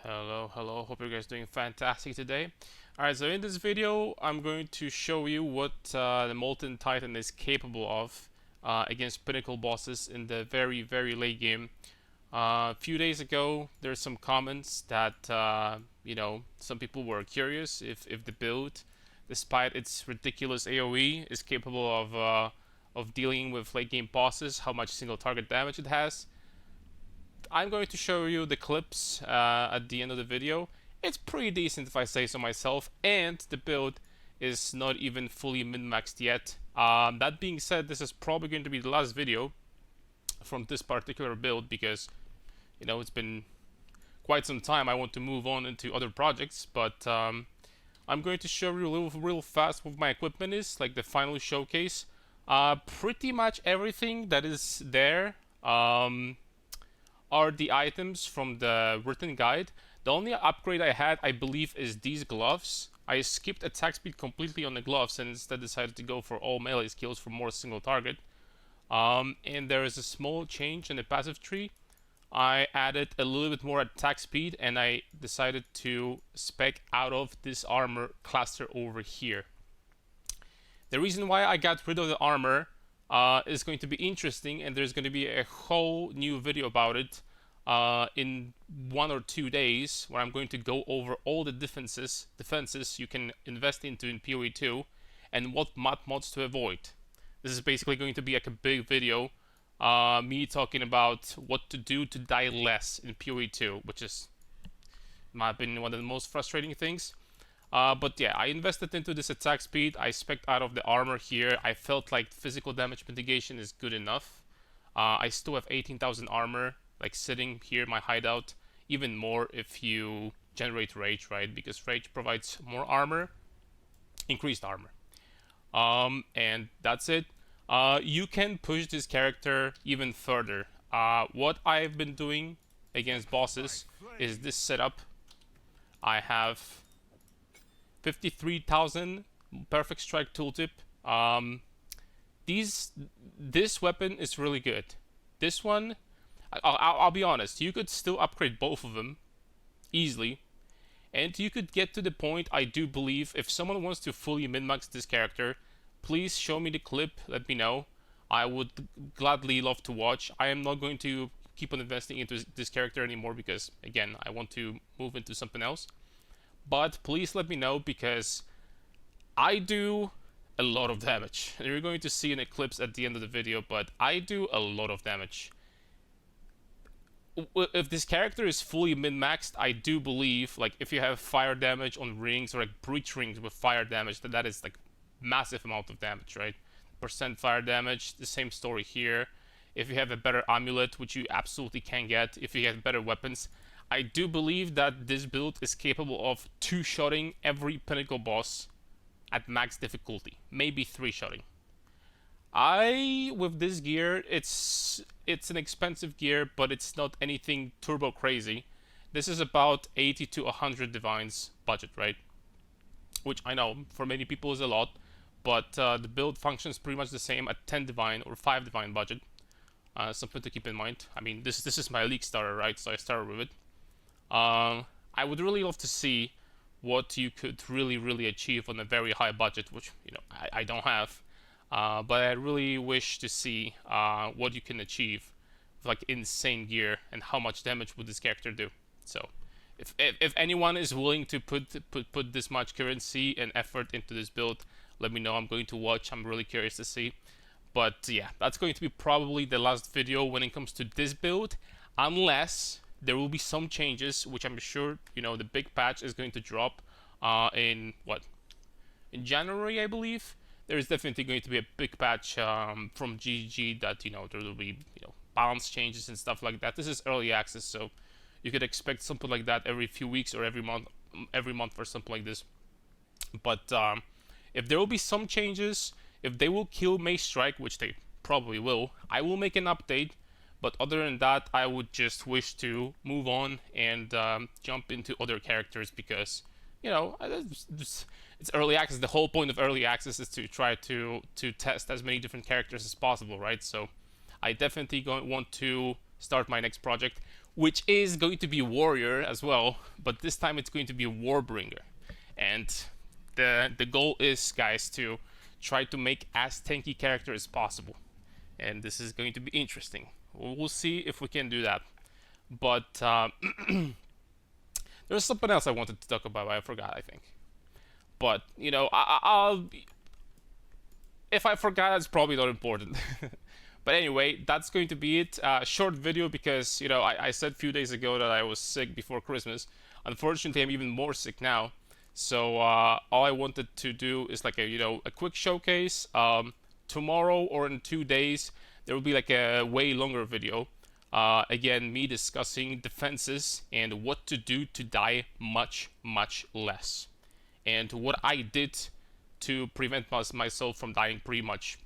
Hello. Hope you guys doing fantastic today. Alright, so in this video, I'm going to show you what the Molten Titan is capable of against pinnacle bosses in the very late game. A few days ago, there's some comments that some people were curious if the build, despite its ridiculous AOE, is capable of dealing with late game bosses, how much single target damage it has. I'm going to show you the clips at the end of the video. It's pretty decent if I say so myself, and the build is not even fully min-maxed yet. That being said, this is probably going to be the last video from this particular build because, it's been quite some time. I want to move on into other projects, but I'm going to show you real fast what my equipment is, like the final showcase. Pretty much everything that is there are the items from the written guide. The only upgrade I had, I believe, is these gloves. I skipped attack speed completely on the gloves and instead decided to go for all melee skills for more single target. And there is a small change in the passive tree. I added a little bit more attack speed and I decided to spec out of this armor cluster over here. The reason why I got rid of the armor is going to be interesting, and there's going to be a whole new video about it in 1 or 2 days, where I'm going to go over all the defenses you can invest into in PoE 2 and what mods to avoid. This is basically going to be like a big video, me talking about what to do to die less in PoE 2, which is, in my opinion, one of the most frustrating things. But yeah, I invested into this attack speed. I spec'd out of the armor here. I felt like physical damage mitigation is good enough. I still have 18,000 armor, like sitting here in my hideout. Even more if you generate rage, right? Because rage provides more armor, increased armor. And that's it. You can push this character even further. What I've been doing against bosses is this setup. I have 53,000 perfect strike tooltip. This weapon is really good. This one, I'll be honest, you could still upgrade both of them easily, and you could get to the point. I do believe if someone wants to fully min-max this character, please show me the clip, let me know. I would gladly love to watch. I am not going to keep on investing into this character anymore because, again, I want to move into something else. But please let me know, because I do a lot of damage. And you're going to see an eclipse at the end of the video, but I do a lot of damage. If this character is fully min-maxed, I do believe, like, if you have fire damage on rings or like breach rings with fire damage, that is like massive amount of damage, right? Percent fire damage, the same story here. If you have a better amulet, which you absolutely can get, if you have better weapons, I do believe that this build is capable of 2-shotting every pinnacle boss at max difficulty, maybe 3-shotting. With this gear, it's an expensive gear, but it's not anything turbo crazy. This is about 80 to 100 divines budget, right? Which I know for many people is a lot, but the build functions pretty much the same at 10 divine or 5 divine budget. Something to keep in mind. I mean, this is my league starter, right? So I started with it. I would really love to see what you could really achieve on a very high budget, which I don't have, but I really wish to see what you can achieve with like insane gear and how much damage would this character do. So if anyone is willing to put this much currency and effort into this build, let me know. I'm going to watch. I'm really curious to see. But yeah, that's going to be probably the last video when it comes to this build, unless there will be some changes, which I'm sure, the big patch is going to drop in January, I believe. There is definitely going to be a big patch from GG that, there will be, balance changes and stuff like that. This is early access, so you could expect something like that every few weeks or every month or something like this. But if there will be some changes, if they will kill Mace Strike, which they probably will, I will make an update. But other than that, I would just wish to move on and jump into other characters because, it's early access. The whole point of early access is to try to test as many different characters as possible, right? So I definitely want to start my next project which is going to be warrior as well, but this time it's going to be warbringer. And the goal is, guys, to try to make as tanky character as possible. And this is going to be interesting. We'll see if we can do that. But there's something else I wanted to talk about, but I forgot, I think. But you know, I'll if I forgot, it's probably not important. But anyway, that's going to be it. Short video because, you know, I said a few days ago that I was sick before Christmas. Unfortunately, I'm even more sick now. So all I wanted to do is like a quick showcase. Tomorrow or in 2 days, there will be like a way longer video. Again, me discussing defenses and what to do to die much, much less. And what I did to prevent myself from dying pretty much.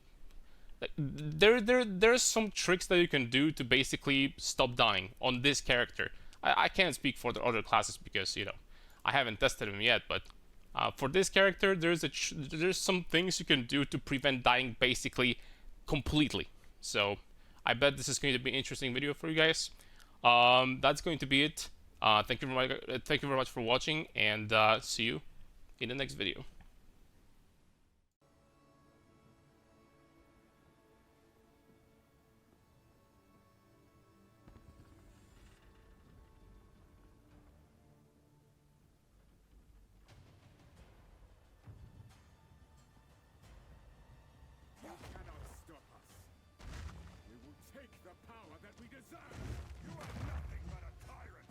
Like, there's some tricks that you can do to basically stop dying on this character. I can't speak for the other classes because, you know, I haven't tested them yet, but for this character, there's some things you can do to prevent dying basically completely. So I bet this is going to be an interesting video for you guys. That's going to be it. Thank you very much for watching, and see you in the next video. Take the power that we deserve! You are nothing but a tyrant!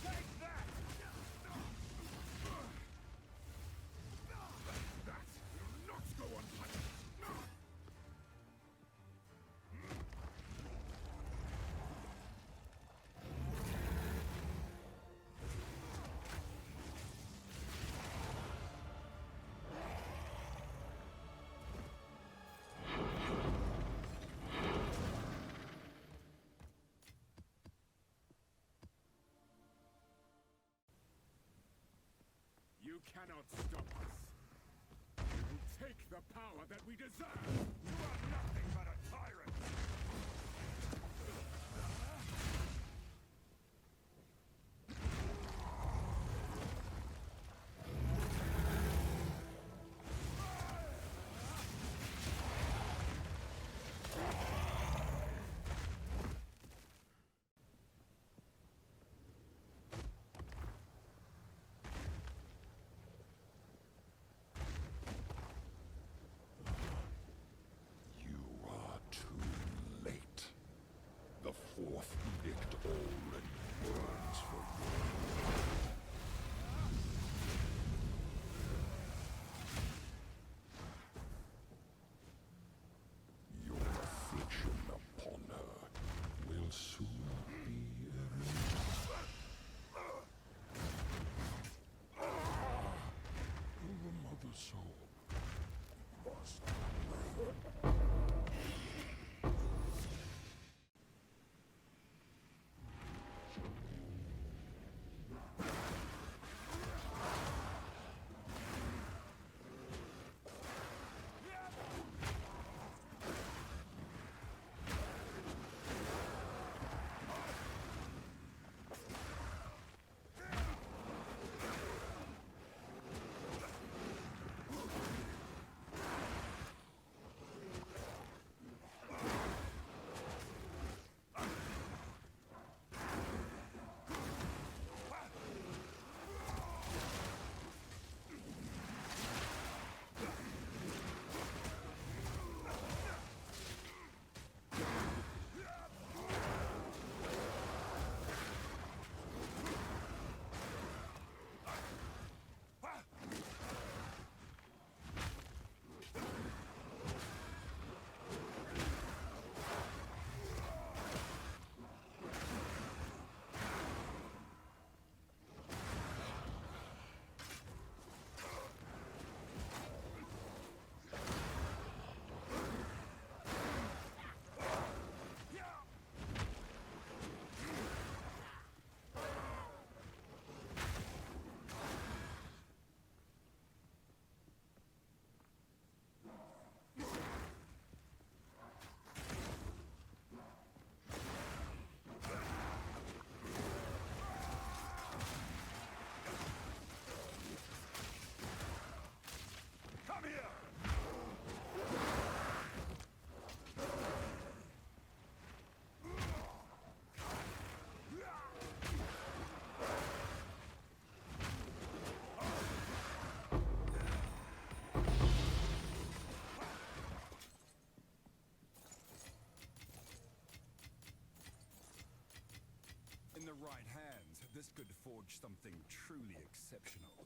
Take that! That will not go unpunished! You cannot stop us. We will take the power that we deserve. You are nothing but a tyrant. Fourth edict already burns for you. Your affliction upon her will soon be erased. The mother soul must the right hands, this could forge something truly exceptional.